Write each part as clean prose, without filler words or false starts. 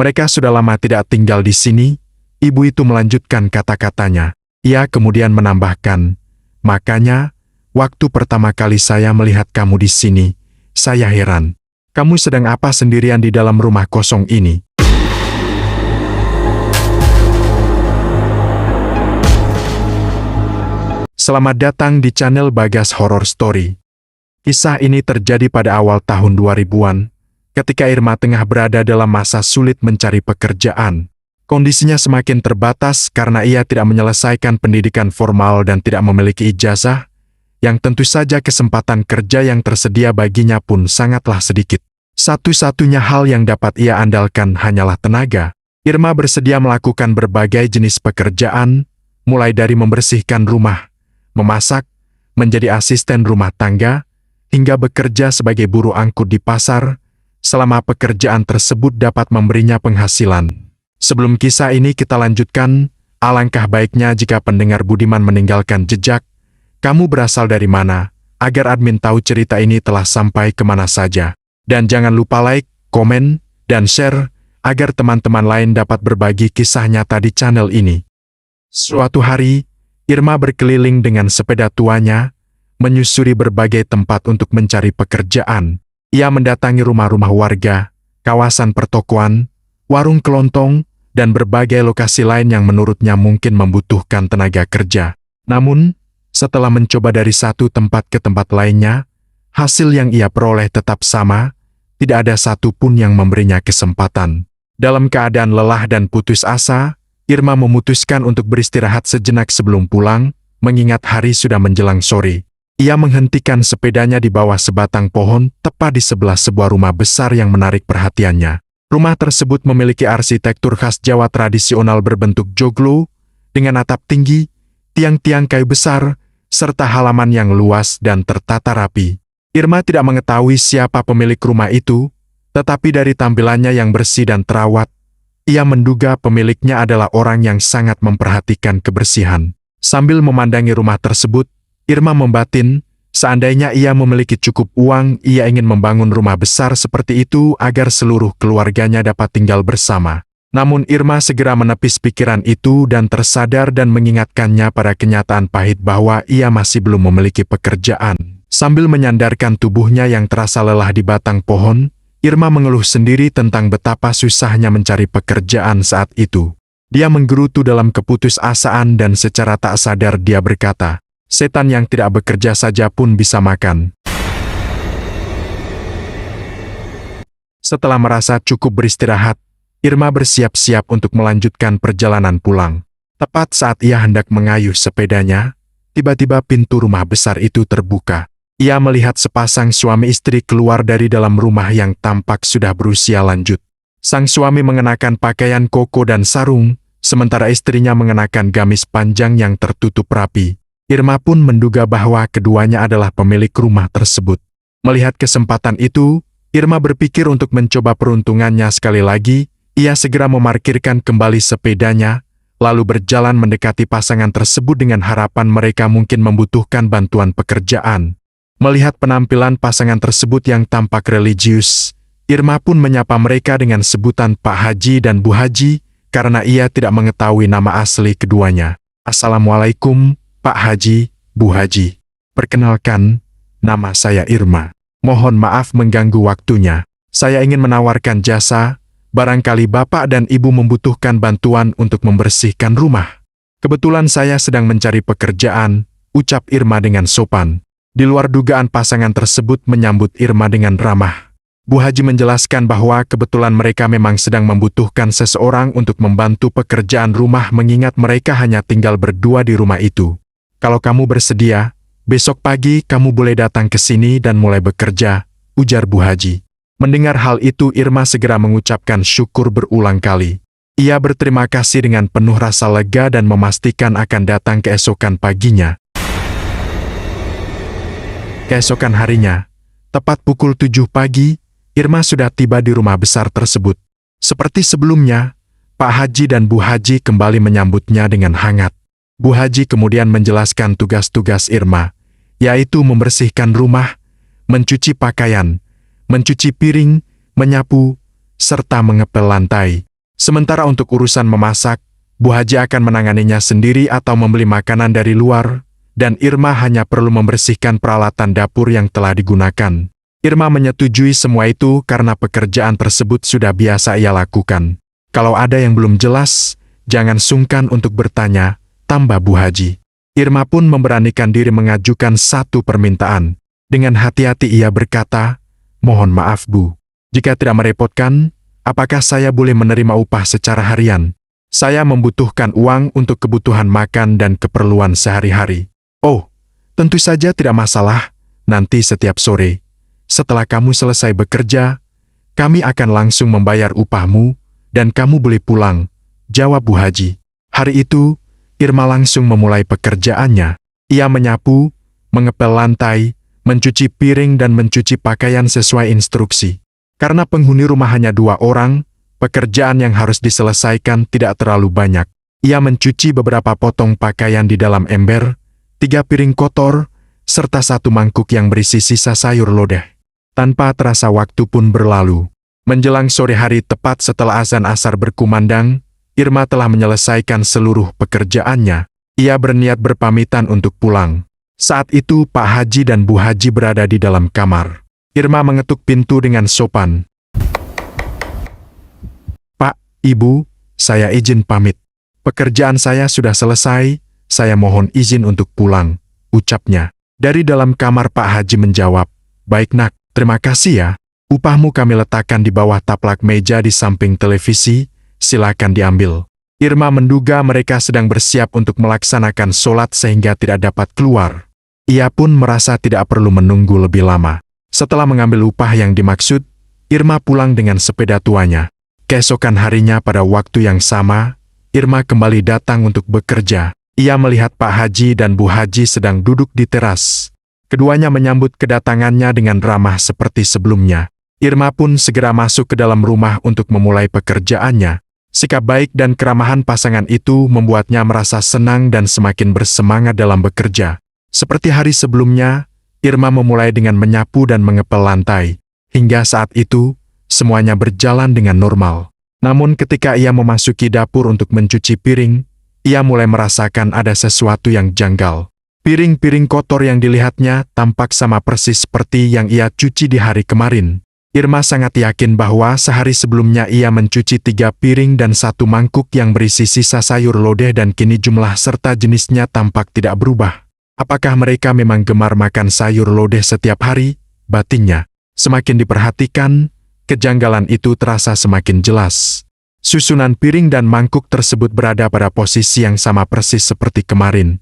Mereka sudah lama tidak tinggal di sini. Ibu itu melanjutkan kata-katanya. Ia kemudian menambahkan, makanya, waktu pertama kali saya melihat kamu di sini, saya heran. Kamu sedang apa sendirian di dalam rumah kosong ini? Selamat datang di channel Bagas Horror Story. Kisah ini terjadi pada awal tahun 2000-an, ketika Irma tengah berada dalam masa sulit mencari pekerjaan. Kondisinya semakin terbatas karena ia tidak menyelesaikan pendidikan formal dan tidak memiliki ijazah, yang tentu saja kesempatan kerja yang tersedia baginya pun sangatlah sedikit. Satu-satunya hal yang dapat ia andalkan hanyalah tenaga. Irma bersedia melakukan berbagai jenis pekerjaan, mulai dari membersihkan rumah, memasak, menjadi asisten rumah tangga, hingga bekerja sebagai buruh angkut di pasar, selama pekerjaan tersebut dapat memberinya penghasilan. Sebelum kisah ini kita lanjutkan, alangkah baiknya jika pendengar budiman meninggalkan jejak, kamu berasal dari mana, agar admin tahu cerita ini telah sampai kemana saja. Dan jangan lupa like, komen, dan share, agar teman-teman lain dapat berbagi kisah nyata di channel ini. Suatu hari, Irma berkeliling dengan sepeda tuanya, menyusuri berbagai tempat untuk mencari pekerjaan. Ia mendatangi rumah-rumah warga, kawasan pertokoan, warung kelontong, dan berbagai lokasi lain yang menurutnya mungkin membutuhkan tenaga kerja. Namun, setelah mencoba dari satu tempat ke tempat lainnya, hasil yang ia peroleh tetap sama, tidak ada satu pun yang memberinya kesempatan. Dalam keadaan lelah dan putus asa, Irma memutuskan untuk beristirahat sejenak sebelum pulang, mengingat hari sudah menjelang sore. Ia menghentikan sepedanya di bawah sebatang pohon, tepat di sebelah sebuah rumah besar yang menarik perhatiannya. Rumah tersebut memiliki arsitektur khas Jawa tradisional berbentuk joglo, dengan atap tinggi, tiang-tiang kayu besar, serta halaman yang luas dan tertata rapi. Irma tidak mengetahui siapa pemilik rumah itu, tetapi dari tampilannya yang bersih dan terawat, ia menduga pemiliknya adalah orang yang sangat memperhatikan kebersihan. Sambil memandangi rumah tersebut, Irma membatin, seandainya ia memiliki cukup uang, ia ingin membangun rumah besar seperti itu agar seluruh keluarganya dapat tinggal bersama. Namun Irma segera menepis pikiran itu dan tersadar dan mengingatkannya pada kenyataan pahit bahwa ia masih belum memiliki pekerjaan. Sambil menyandarkan tubuhnya yang terasa lelah di batang pohon, Irma mengeluh sendiri tentang betapa susahnya mencari pekerjaan saat itu. Dia menggerutu dalam keputusasaan dan secara tak sadar dia berkata, setan yang tidak bekerja saja pun bisa makan. Setelah merasa cukup beristirahat, Irma bersiap-siap untuk melanjutkan perjalanan pulang. Tepat saat ia hendak mengayuh sepedanya, tiba-tiba pintu rumah besar itu terbuka. Ia melihat sepasang suami istri keluar dari dalam rumah yang tampak sudah berusia lanjut. Sang suami mengenakan pakaian koko dan sarung, sementara istrinya mengenakan gamis panjang yang tertutup rapi. Irma pun menduga bahwa keduanya adalah pemilik rumah tersebut. Melihat kesempatan itu, Irma berpikir untuk mencoba peruntungannya sekali lagi. Ia segera memarkirkan kembali sepedanya, lalu berjalan mendekati pasangan tersebut dengan harapan mereka mungkin membutuhkan bantuan pekerjaan. Melihat penampilan pasangan tersebut yang tampak religius, Irma pun menyapa mereka dengan sebutan Pak Haji dan Bu Haji, karena ia tidak mengetahui nama asli keduanya. Assalamualaikum, Pak Haji, Bu Haji. Perkenalkan, nama saya Irma. Mohon maaf mengganggu waktunya. Saya ingin menawarkan jasa, barangkali Bapak dan Ibu membutuhkan bantuan untuk membersihkan rumah. Kebetulan saya sedang mencari pekerjaan, ucap Irma dengan sopan. Di luar dugaan pasangan tersebut menyambut Irma dengan ramah. Bu Haji menjelaskan bahwa kebetulan mereka memang sedang membutuhkan seseorang untuk membantu pekerjaan rumah mengingat mereka hanya tinggal berdua di rumah itu. Kalau kamu bersedia, besok pagi kamu boleh datang ke sini dan mulai bekerja, ujar Bu Haji. Mendengar hal itu Irma segera mengucapkan syukur berulang kali. Ia berterima kasih dengan penuh rasa lega dan memastikan akan datang keesokan paginya. Keesokan harinya, tepat pukul 7 pagi, Irma sudah tiba di rumah besar tersebut. Seperti sebelumnya, Pak Haji dan Bu Haji kembali menyambutnya dengan hangat. Bu Haji kemudian menjelaskan tugas-tugas Irma, yaitu membersihkan rumah, mencuci pakaian, mencuci piring, menyapu, serta mengepel lantai. Sementara untuk urusan memasak, Bu Haji akan menanganinya sendiri atau membeli makanan dari luar, dan Irma hanya perlu membersihkan peralatan dapur yang telah digunakan. Irma menyetujui semua itu karena pekerjaan tersebut sudah biasa ia lakukan. Kalau ada yang belum jelas, jangan sungkan untuk bertanya, tambah Bu Haji. Irma pun memberanikan diri mengajukan satu permintaan. Dengan hati-hati ia berkata, "Mohon maaf Bu, jika tidak merepotkan, apakah saya boleh menerima upah secara harian? Saya membutuhkan uang untuk kebutuhan makan dan keperluan sehari-hari." "Oh, tentu saja tidak masalah, nanti setiap sore. Setelah kamu selesai bekerja, kami akan langsung membayar upahmu, dan kamu boleh pulang," jawab Bu Haji. Hari itu, Irma langsung memulai pekerjaannya. Ia menyapu, mengepel lantai, mencuci piring dan mencuci pakaian sesuai instruksi. Karena penghuni rumah hanya 2 orang, pekerjaan yang harus diselesaikan tidak terlalu banyak. Ia mencuci beberapa potong pakaian di dalam ember, 3 piring kotor, serta 1 mangkuk yang berisi sisa sayur lodeh. Tanpa terasa waktu pun berlalu. Menjelang sore hari tepat setelah azan asar berkumandang, Irma telah menyelesaikan seluruh pekerjaannya. Ia berniat berpamitan untuk pulang. Saat itu Pak Haji dan Bu Haji berada di dalam kamar. Irma mengetuk pintu dengan sopan. "Pak, Ibu, saya izin pamit. Pekerjaan saya sudah selesai, saya mohon izin untuk pulang," ucapnya. Dari dalam kamar Pak Haji menjawab, "Baik nak, terima kasih ya. Upahmu kami letakkan di bawah taplak meja di samping televisi, silakan diambil." Irma menduga mereka sedang bersiap untuk melaksanakan sholat sehingga tidak dapat keluar. Ia pun merasa tidak perlu menunggu lebih lama. Setelah mengambil upah yang dimaksud, Irma pulang dengan sepeda tuanya. Keesokan harinya pada waktu yang sama, Irma kembali datang untuk bekerja. Ia melihat Pak Haji dan Bu Haji sedang duduk di teras. Keduanya menyambut kedatangannya dengan ramah seperti sebelumnya. Irma pun segera masuk ke dalam rumah untuk memulai pekerjaannya. Sikap baik dan keramahan pasangan itu membuatnya merasa senang dan semakin bersemangat dalam bekerja. Seperti hari sebelumnya, Irma memulai dengan menyapu dan mengepel lantai. Hingga saat itu, semuanya berjalan dengan normal. Namun ketika ia memasuki dapur untuk mencuci piring, ia mulai merasakan ada sesuatu yang janggal. Piring-piring kotor yang dilihatnya tampak sama persis seperti yang ia cuci di hari kemarin. Irma sangat yakin bahwa sehari sebelumnya ia mencuci 3 piring dan 1 mangkuk yang berisi sisa sayur lodeh dan kini jumlah serta jenisnya tampak tidak berubah. Apakah mereka memang gemar makan sayur lodeh setiap hari? Batinnya. Semakin diperhatikan, kejanggalan itu terasa semakin jelas. Susunan piring dan mangkuk tersebut berada pada posisi yang sama persis seperti kemarin.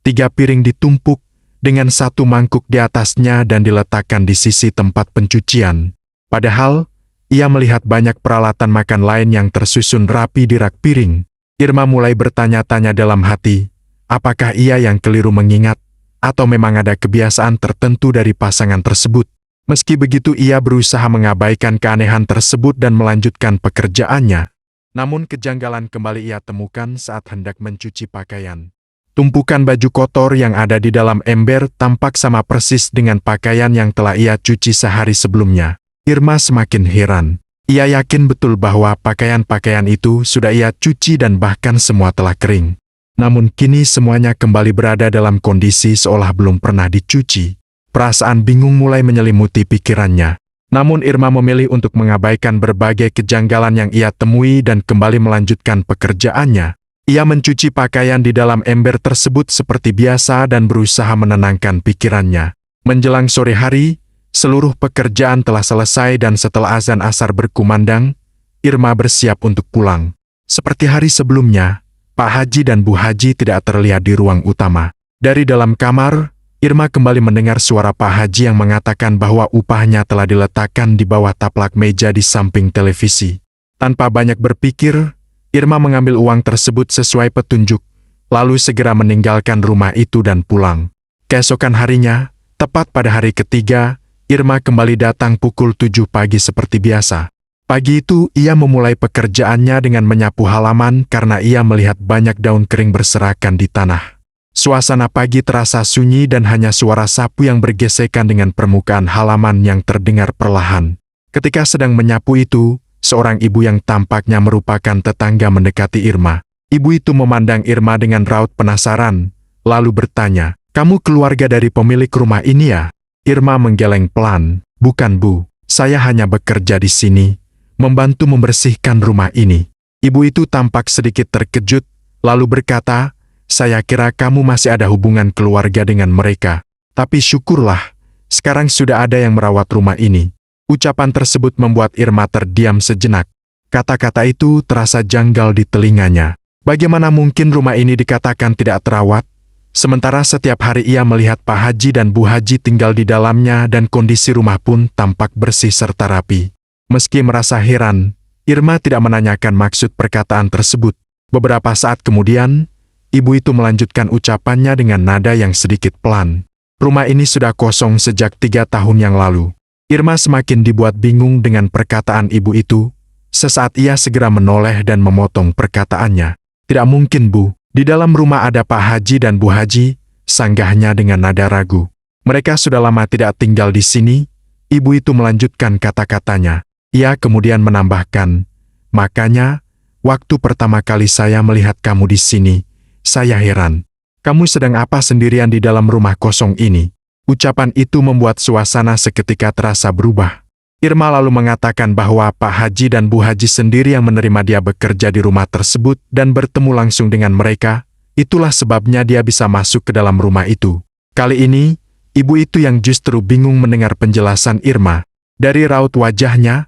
3 piring ditumpuk, dengan 1 mangkuk di atasnya dan diletakkan di sisi tempat pencucian. Padahal, ia melihat banyak peralatan makan lain yang tersusun rapi di rak piring. Irma mulai bertanya-tanya dalam hati, apakah ia yang keliru mengingat, atau memang ada kebiasaan tertentu dari pasangan tersebut. Meski begitu ia berusaha mengabaikan keanehan tersebut dan melanjutkan pekerjaannya. Namun kejanggalan kembali ia temukan saat hendak mencuci pakaian. Tumpukan baju kotor yang ada di dalam ember tampak sama persis dengan pakaian yang telah ia cuci sehari sebelumnya. Irma semakin heran. Ia yakin betul bahwa pakaian-pakaian itu sudah ia cuci dan bahkan semua telah kering. Namun kini semuanya kembali berada dalam kondisi seolah belum pernah dicuci. Perasaan bingung mulai menyelimuti pikirannya. Namun Irma memilih untuk mengabaikan berbagai kejanggalan yang ia temui dan kembali melanjutkan pekerjaannya. Ia mencuci pakaian di dalam ember tersebut seperti biasa dan berusaha menenangkan pikirannya. Menjelang sore hari, seluruh pekerjaan telah selesai dan setelah azan asar berkumandang, Irma bersiap untuk pulang. Seperti hari sebelumnya, Pak Haji dan Bu Haji tidak terlihat di ruang utama. Dari dalam kamar, Irma kembali mendengar suara Pak Haji yang mengatakan bahwa upahnya telah diletakkan di bawah taplak meja di samping televisi. Tanpa banyak berpikir, Irma mengambil uang tersebut sesuai petunjuk, lalu segera meninggalkan rumah itu dan pulang. Keesokan harinya, tepat pada hari ketiga, Irma kembali datang pukul 7 pagi seperti biasa. Pagi itu ia memulai pekerjaannya dengan menyapu halaman karena ia melihat banyak daun kering berserakan di tanah. Suasana pagi terasa sunyi dan hanya suara sapu yang bergesekan dengan permukaan halaman yang terdengar perlahan. Ketika sedang menyapu itu, seorang ibu yang tampaknya merupakan tetangga mendekati Irma. Ibu itu memandang Irma dengan raut penasaran, lalu bertanya, "Kamu keluarga dari pemilik rumah ini ya?" Irma menggeleng pelan, "Bukan Bu, saya hanya bekerja di sini, membantu membersihkan rumah ini." Ibu itu tampak sedikit terkejut, lalu berkata, "Saya kira kamu masih ada hubungan keluarga dengan mereka. Tapi syukurlah, sekarang sudah ada yang merawat rumah ini." Ucapan tersebut membuat Irma terdiam sejenak. Kata-kata itu terasa janggal di telinganya. Bagaimana mungkin rumah ini dikatakan tidak terawat? Sementara setiap hari ia melihat Pak Haji dan Bu Haji tinggal di dalamnya dan kondisi rumah pun tampak bersih serta rapi. Meski merasa heran, Irma tidak menanyakan maksud perkataan tersebut. Beberapa saat kemudian, ibu itu melanjutkan ucapannya dengan nada yang sedikit pelan. "Rumah ini sudah kosong sejak 3 tahun yang lalu." Irma semakin dibuat bingung dengan perkataan ibu itu. Sesaat ia segera menoleh dan memotong perkataannya. "Tidak mungkin Bu, di dalam rumah ada Pak Haji dan Bu Haji," sanggahnya dengan nada ragu. "Mereka sudah lama tidak tinggal di sini." Ibu itu melanjutkan kata-katanya. Ia kemudian menambahkan, "Makanya, waktu pertama kali saya melihat kamu di sini, saya heran. Kamu sedang apa sendirian di dalam rumah kosong ini?" Ucapan itu membuat suasana seketika terasa berubah. Irma lalu mengatakan bahwa Pak Haji dan Bu Haji sendiri yang menerima dia bekerja di rumah tersebut dan bertemu langsung dengan mereka. Itulah sebabnya dia bisa masuk ke dalam rumah itu. Kali ini, ibu itu yang justru bingung mendengar penjelasan Irma. Dari raut wajahnya,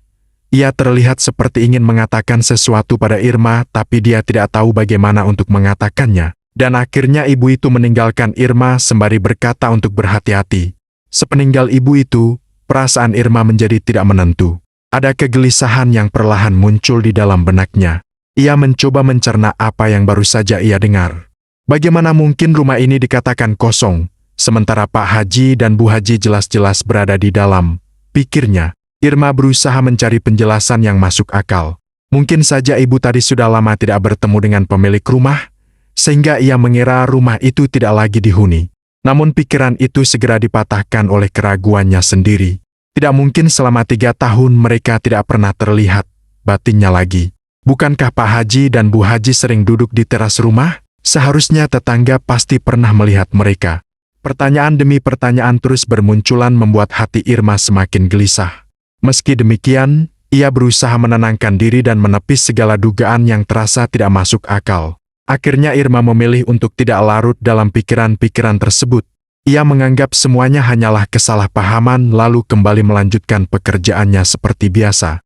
ia terlihat seperti ingin mengatakan sesuatu pada Irma, tapi dia tidak tahu bagaimana untuk mengatakannya. Dan akhirnya ibu itu meninggalkan Irma sembari berkata untuk berhati-hati. Sepeninggal ibu itu, perasaan Irma menjadi tidak menentu. Ada kegelisahan yang perlahan muncul di dalam benaknya. Ia mencoba mencerna apa yang baru saja ia dengar. Bagaimana mungkin rumah ini dikatakan kosong, sementara Pak Haji dan Bu Haji jelas-jelas berada di dalam, pikirnya. Irma berusaha mencari penjelasan yang masuk akal. Mungkin saja ibu tadi sudah lama tidak bertemu dengan pemilik rumah, sehingga ia mengira rumah itu tidak lagi dihuni. Namun pikiran itu segera dipatahkan oleh keraguannya sendiri. Tidak mungkin selama 3 tahun mereka tidak pernah terlihat, batinnya lagi. Bukankah Pak Haji dan Bu Haji sering duduk di teras rumah? Seharusnya tetangga pasti pernah melihat mereka. Pertanyaan demi pertanyaan terus bermunculan membuat hati Irma semakin gelisah. Meski demikian, ia berusaha menenangkan diri dan menepis segala dugaan yang terasa tidak masuk akal. Akhirnya Irma memilih untuk tidak larut dalam pikiran-pikiran tersebut. Ia menganggap semuanya hanyalah kesalahpahaman lalu kembali melanjutkan pekerjaannya seperti biasa.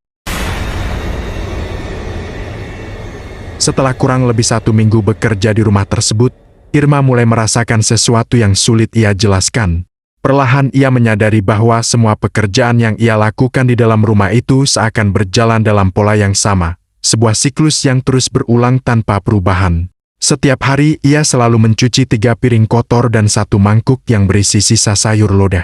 Setelah kurang lebih 1 minggu bekerja di rumah tersebut, Irma mulai merasakan sesuatu yang sulit ia jelaskan. Perlahan ia menyadari bahwa semua pekerjaan yang ia lakukan di dalam rumah itu seakan berjalan dalam pola yang sama. Sebuah siklus yang terus berulang tanpa perubahan. Setiap hari ia selalu mencuci 3 piring kotor dan 1 mangkuk yang berisi sisa sayur lodeh.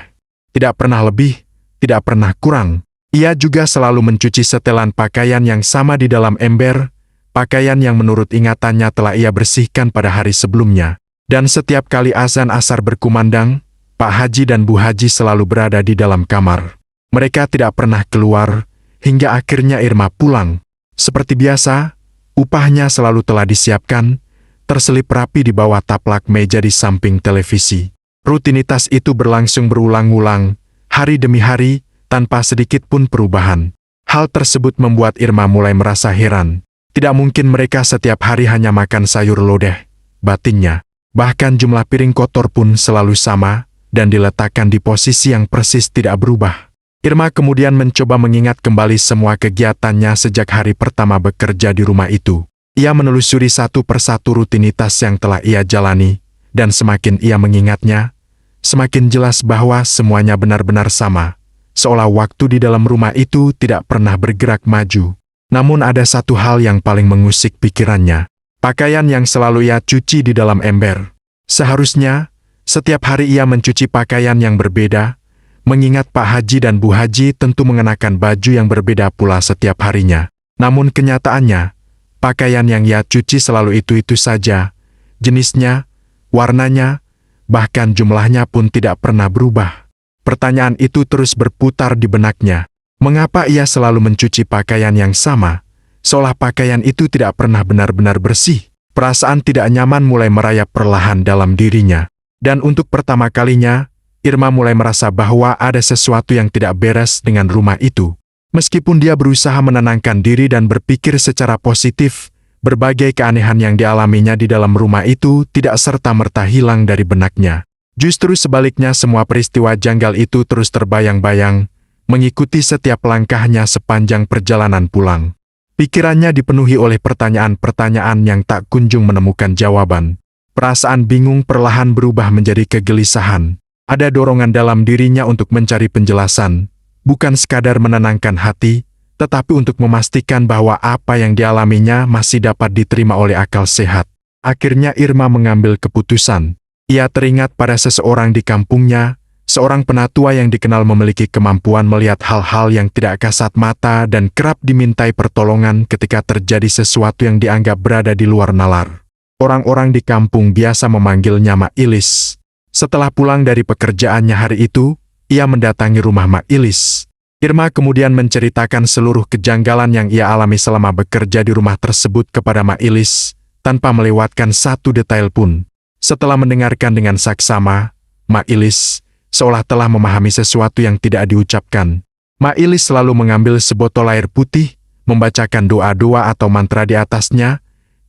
Tidak pernah lebih, tidak pernah kurang. Ia juga selalu mencuci setelan pakaian yang sama di dalam ember, pakaian yang menurut ingatannya telah ia bersihkan pada hari sebelumnya. Dan setiap kali azan asar berkumandang, Pak Haji dan Bu Haji selalu berada di dalam kamar. Mereka tidak pernah keluar, hingga akhirnya Irma pulang. Seperti biasa, upahnya selalu telah disiapkan, terselip rapi di bawah taplak meja di samping televisi. Rutinitas itu berlangsung berulang-ulang, hari demi hari, tanpa sedikit pun perubahan. Hal tersebut membuat Irma mulai merasa heran. Tidak mungkin mereka setiap hari hanya makan sayur lodeh, batinnya. Bahkan jumlah piring kotor pun selalu sama, dan diletakkan di posisi yang persis tidak berubah. Irma kemudian mencoba mengingat kembali semua kegiatannya sejak hari pertama bekerja di rumah itu. Ia menelusuri satu persatu rutinitas yang telah ia jalani, dan semakin ia mengingatnya, semakin jelas bahwa semuanya benar-benar sama, seolah waktu di dalam rumah itu tidak pernah bergerak maju. Namun ada satu hal yang paling mengusik pikirannya, pakaian yang selalu ia cuci di dalam ember. Seharusnya, setiap hari ia mencuci pakaian yang berbeda, mengingat Pak Haji dan Bu Haji tentu mengenakan baju yang berbeda pula setiap harinya. Namun kenyataannya, pakaian yang ia cuci selalu itu-itu saja. Jenisnya, warnanya, bahkan jumlahnya pun tidak pernah berubah. Pertanyaan itu terus berputar di benaknya. Mengapa ia selalu mencuci pakaian yang sama, seolah pakaian itu tidak pernah benar-benar bersih? Perasaan tidak nyaman mulai merayap perlahan dalam dirinya. Dan untuk pertama kalinya, Irma mulai merasa bahwa ada sesuatu yang tidak beres dengan rumah itu. Meskipun dia berusaha menenangkan diri dan berpikir secara positif, berbagai keanehan yang dialaminya di dalam rumah itu tidak serta-merta hilang dari benaknya. Justru sebaliknya, semua peristiwa janggal itu terus terbayang-bayang, mengikuti setiap langkahnya sepanjang perjalanan pulang. Pikirannya dipenuhi oleh pertanyaan-pertanyaan yang tak kunjung menemukan jawaban. Perasaan bingung perlahan berubah menjadi kegelisahan. Ada dorongan dalam dirinya untuk mencari penjelasan, bukan sekadar menenangkan hati, tetapi untuk memastikan bahwa apa yang dialaminya masih dapat diterima oleh akal sehat. Akhirnya Irma mengambil keputusan. Ia teringat pada seseorang di kampungnya, seorang penatua yang dikenal memiliki kemampuan melihat hal-hal yang tidak kasat mata dan kerap dimintai pertolongan ketika terjadi sesuatu yang dianggap berada di luar nalar. Orang-orang di kampung biasa memanggilnya Mak Ilis. Setelah pulang dari pekerjaannya hari itu, ia mendatangi rumah Mak Ilis. Irma kemudian menceritakan seluruh kejanggalan yang ia alami selama bekerja di rumah tersebut kepada Mak Ilis, tanpa melewatkan satu detail pun. Setelah mendengarkan dengan saksama, Mak Ilis seolah telah memahami sesuatu yang tidak diucapkan. Mak Ilis selalu mengambil sebotol air putih, membacakan doa-doa atau mantra di atasnya,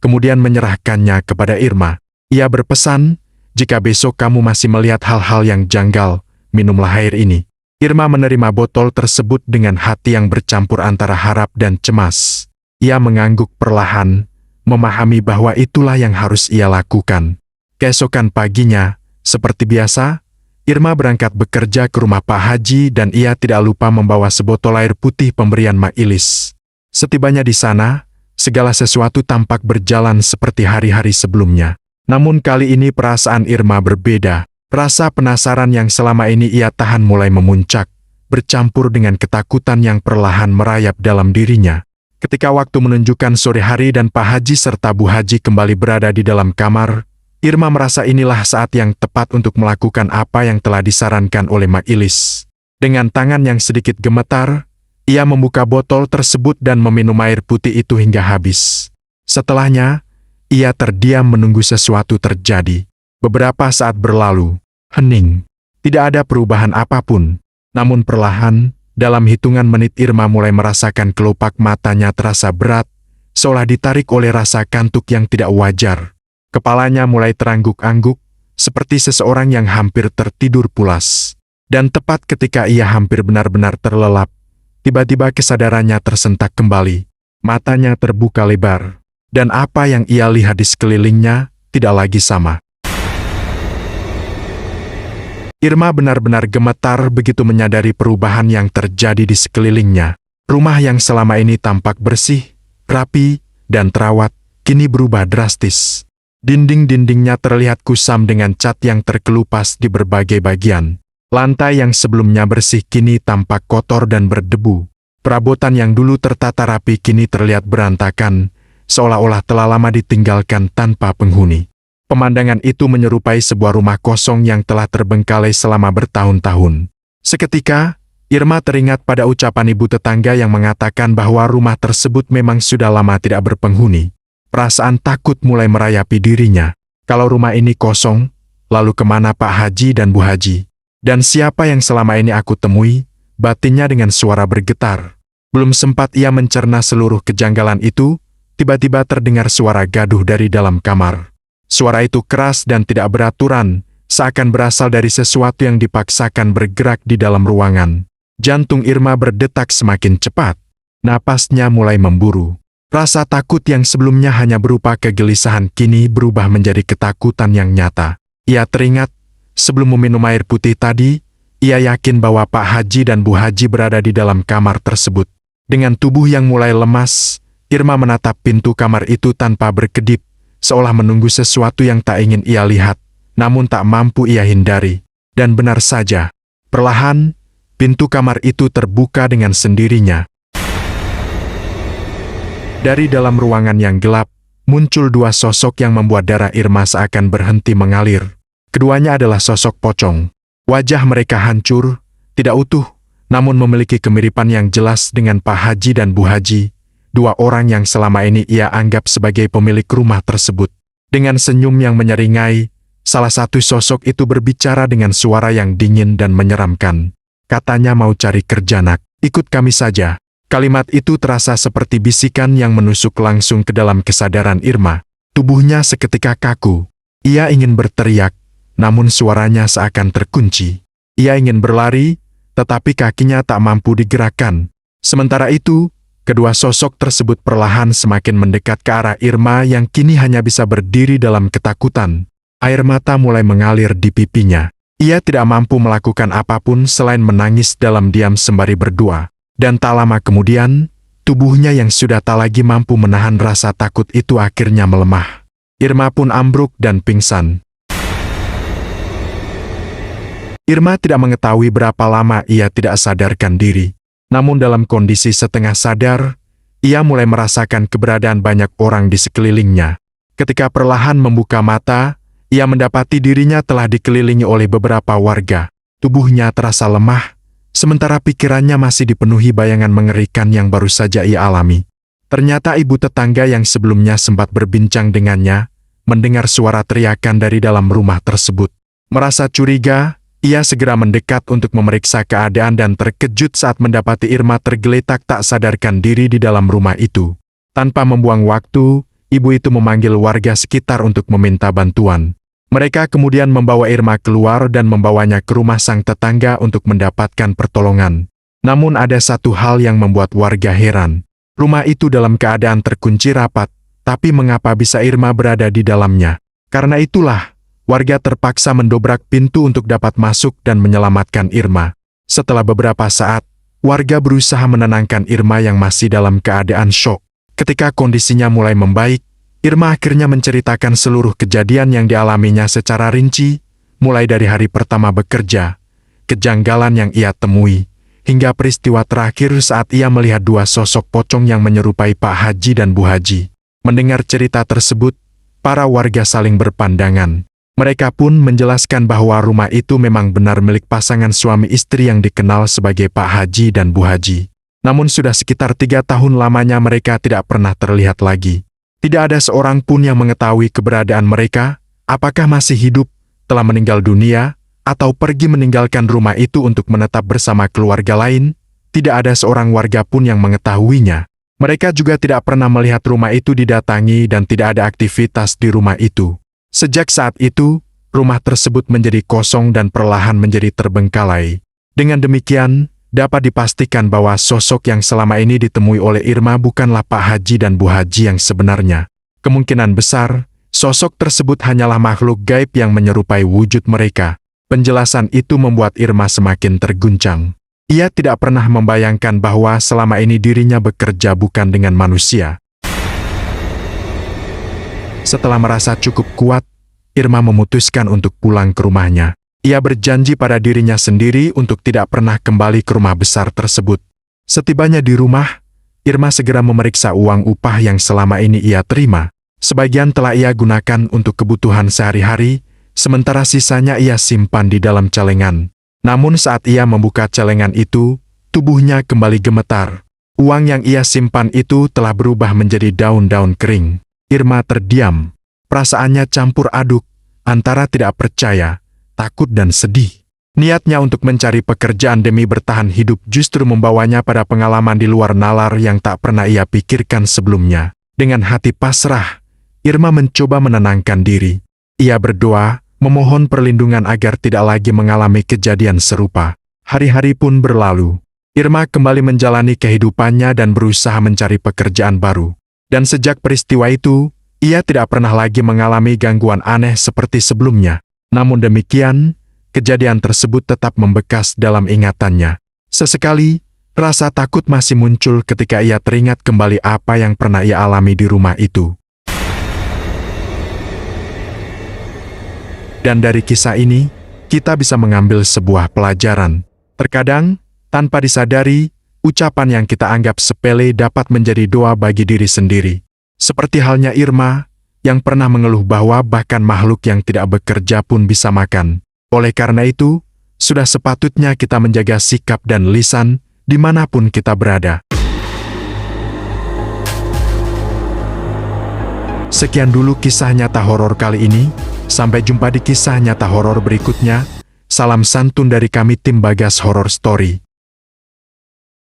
kemudian menyerahkannya kepada Irma. Ia berpesan, "Jika besok kamu masih melihat hal-hal yang janggal, minumlah air ini." Irma menerima botol tersebut dengan hati yang bercampur antara harap dan cemas. Ia mengangguk perlahan, memahami bahwa itulah yang harus ia lakukan. Keesokan paginya, seperti biasa, Irma berangkat bekerja ke rumah Pak Haji dan ia tidak lupa membawa sebotol air putih pemberian Mak Ilis. Setibanya di sana, segala sesuatu tampak berjalan seperti hari-hari sebelumnya. Namun kali ini perasaan Irma berbeda. Rasa penasaran yang selama ini ia tahan mulai memuncak, bercampur dengan ketakutan yang perlahan merayap dalam dirinya. Ketika waktu menunjukkan sore hari dan Pak Haji serta Bu Haji kembali berada di dalam kamar, Irma merasa inilah saat yang tepat untuk melakukan apa yang telah disarankan oleh Mak Ilis. Dengan tangan yang sedikit gemetar, ia membuka botol tersebut dan meminum air putih itu hingga habis. Setelahnya, ia terdiam menunggu sesuatu terjadi. Beberapa saat berlalu, hening. Tidak ada perubahan apapun. Namun perlahan, dalam hitungan menit Irma mulai merasakan kelopak matanya terasa berat, seolah ditarik oleh rasa kantuk yang tidak wajar. Kepalanya mulai terangguk-angguk, seperti seseorang yang hampir tertidur pulas. Dan tepat ketika ia hampir benar-benar terlelap, tiba-tiba kesadarannya tersentak kembali. Matanya terbuka lebar, dan apa yang ia lihat di sekelilingnya tidak lagi sama. Irma benar-benar gemetar begitu menyadari perubahan yang terjadi di sekelilingnya. Rumah yang selama ini tampak bersih, rapi, dan terawat, kini berubah drastis. Dinding-dindingnya terlihat kusam dengan cat yang terkelupas di berbagai bagian. Lantai yang sebelumnya bersih kini tampak kotor dan berdebu. Perabotan yang dulu tertata rapi kini terlihat berantakan, seolah-olah telah lama ditinggalkan tanpa penghuni. Pemandangan itu menyerupai sebuah rumah kosong yang telah terbengkalai selama bertahun-tahun. Seketika, Irma teringat pada ucapan ibu tetangga yang mengatakan bahwa rumah tersebut memang sudah lama tidak berpenghuni. Perasaan takut mulai merayapi dirinya. Kalau rumah ini kosong, lalu kemana Pak Haji dan Bu Haji? Dan siapa yang selama ini aku temui? Batinnya dengan suara bergetar. Belum sempat ia mencerna seluruh kejanggalan itu, tiba-tiba terdengar suara gaduh dari dalam kamar. Suara itu keras dan tidak beraturan, seakan berasal dari sesuatu yang dipaksakan bergerak di dalam ruangan. Jantung Irma berdetak semakin cepat. Napasnya mulai memburu. Rasa takut yang sebelumnya hanya berupa kegelisahan kini berubah menjadi ketakutan yang nyata. Ia teringat, sebelum meminum air putih tadi, ia yakin bahwa Pak Haji dan Bu Haji berada di dalam kamar tersebut. Dengan tubuh yang mulai lemas, Irma menatap pintu kamar itu tanpa berkedip, seolah menunggu sesuatu yang tak ingin ia lihat, namun tak mampu ia hindari. Dan benar saja, perlahan, pintu kamar itu terbuka dengan sendirinya. Dari dalam ruangan yang gelap, muncul dua sosok yang membuat darah Irma seakan berhenti mengalir. Keduanya adalah sosok pocong. Wajah mereka hancur, tidak utuh, namun memiliki kemiripan yang jelas dengan Pak Haji dan Bu Haji, dua orang yang selama ini ia anggap sebagai pemilik rumah tersebut. Dengan senyum yang menyeringai, salah satu sosok itu berbicara dengan suara yang dingin dan menyeramkan. Katanya, mau cari kerja nak, ikut kami saja. Kalimat itu terasa seperti bisikan yang menusuk langsung ke dalam kesadaran Irma. Tubuhnya seketika kaku. Ia ingin berteriak, namun suaranya seakan terkunci. Ia ingin berlari, tetapi kakinya tak mampu digerakkan. Sementara itu, kedua sosok tersebut perlahan semakin mendekat ke arah Irma yang kini hanya bisa berdiri dalam ketakutan. Air mata mulai mengalir di pipinya. Ia tidak mampu melakukan apapun selain menangis dalam diam sembari berdoa. Dan tak lama kemudian, tubuhnya yang sudah tak lagi mampu menahan rasa takut itu akhirnya melemah. Irma pun ambruk dan pingsan. Irma tidak mengetahui berapa lama ia tidak sadarkan diri. Namun dalam kondisi setengah sadar, ia mulai merasakan keberadaan banyak orang di sekelilingnya. Ketika perlahan membuka mata, ia mendapati dirinya telah dikelilingi oleh beberapa warga. Tubuhnya terasa lemah, sementara pikirannya masih dipenuhi bayangan mengerikan yang baru saja ia alami. Ternyata ibu tetangga yang sebelumnya sempat berbincang dengannya, mendengar suara teriakan dari dalam rumah tersebut. Merasa curiga, ia segera mendekat untuk memeriksa keadaan dan terkejut saat mendapati Irma tergeletak tak sadarkan diri di dalam rumah itu. Tanpa membuang waktu, ibu itu memanggil warga sekitar untuk meminta bantuan. Mereka kemudian membawa Irma keluar dan membawanya ke rumah sang tetangga untuk mendapatkan pertolongan. Namun ada satu hal yang membuat warga heran. Rumah itu dalam keadaan terkunci rapat, tapi mengapa bisa Irma berada di dalamnya? Karena itulah, warga terpaksa mendobrak pintu untuk dapat masuk dan menyelamatkan Irma. Setelah beberapa saat, warga berusaha menenangkan Irma yang masih dalam keadaan syok. Ketika kondisinya mulai membaik, Irma akhirnya menceritakan seluruh kejadian yang dialaminya secara rinci, mulai dari hari pertama bekerja, kejanggalan yang ia temui, hingga peristiwa terakhir saat ia melihat dua sosok pocong yang menyerupai Pak Haji dan Bu Haji. Mendengar cerita tersebut, para warga saling berpandangan. Mereka pun menjelaskan bahwa rumah itu memang benar milik pasangan suami istri yang dikenal sebagai Pak Haji dan Bu Haji. Namun sudah sekitar 3 tahun lamanya mereka tidak pernah terlihat lagi. Tidak ada seorang pun yang mengetahui keberadaan mereka, apakah masih hidup, telah meninggal dunia, atau pergi meninggalkan rumah itu untuk menetap bersama keluarga lain. Tidak ada seorang warga pun yang mengetahuinya. Mereka juga tidak pernah melihat rumah itu didatangi dan tidak ada aktivitas di rumah itu. Sejak saat itu, rumah tersebut menjadi kosong dan perlahan menjadi terbengkalai. Dengan demikian, dapat dipastikan bahwa sosok yang selama ini ditemui oleh Irma bukanlah Pak Haji dan Bu Haji yang sebenarnya. Kemungkinan besar, sosok tersebut hanyalah makhluk gaib yang menyerupai wujud mereka. Penjelasan itu membuat Irma semakin terguncang. Ia tidak pernah membayangkan bahwa selama ini dirinya bekerja bukan dengan manusia. Setelah merasa cukup kuat, Irma memutuskan untuk pulang ke rumahnya. Ia berjanji pada dirinya sendiri untuk tidak pernah kembali ke rumah besar tersebut. Setibanya di rumah, Irma segera memeriksa uang upah yang selama ini ia terima. Sebagian telah ia gunakan untuk kebutuhan sehari-hari, sementara sisanya ia simpan di dalam celengan. Namun saat ia membuka celengan itu, tubuhnya kembali gemetar. Uang yang ia simpan itu telah berubah menjadi daun-daun kering. Irma terdiam. Perasaannya campur aduk, antara tidak percaya, takut dan sedih. Niatnya untuk mencari pekerjaan demi bertahan hidup justru membawanya pada pengalaman di luar nalar yang tak pernah ia pikirkan sebelumnya. Dengan hati pasrah, Irma mencoba menenangkan diri. Ia berdoa, memohon perlindungan agar tidak lagi mengalami kejadian serupa. Hari-hari pun berlalu. Irma kembali menjalani kehidupannya dan berusaha mencari pekerjaan baru. Dan sejak peristiwa itu, ia tidak pernah lagi mengalami gangguan aneh seperti sebelumnya. Namun demikian, kejadian tersebut tetap membekas dalam ingatannya. Sesekali, rasa takut masih muncul ketika ia teringat kembali apa yang pernah ia alami di rumah itu. Dan dari kisah ini, kita bisa mengambil sebuah pelajaran. Terkadang, tanpa disadari, ucapan yang kita anggap sepele dapat menjadi doa bagi diri sendiri. Seperti halnya Irma, yang pernah mengeluh bahwa bahkan makhluk yang tidak bekerja pun bisa makan. Oleh karena itu, Sudah sepatutnya kita menjaga sikap dan lisan dimanapun kita berada. Sekian dulu kisah nyata horor kali ini. Sampai jumpa di kisah nyata horor berikutnya. Salam santun dari kami tim Bagas Horror Story.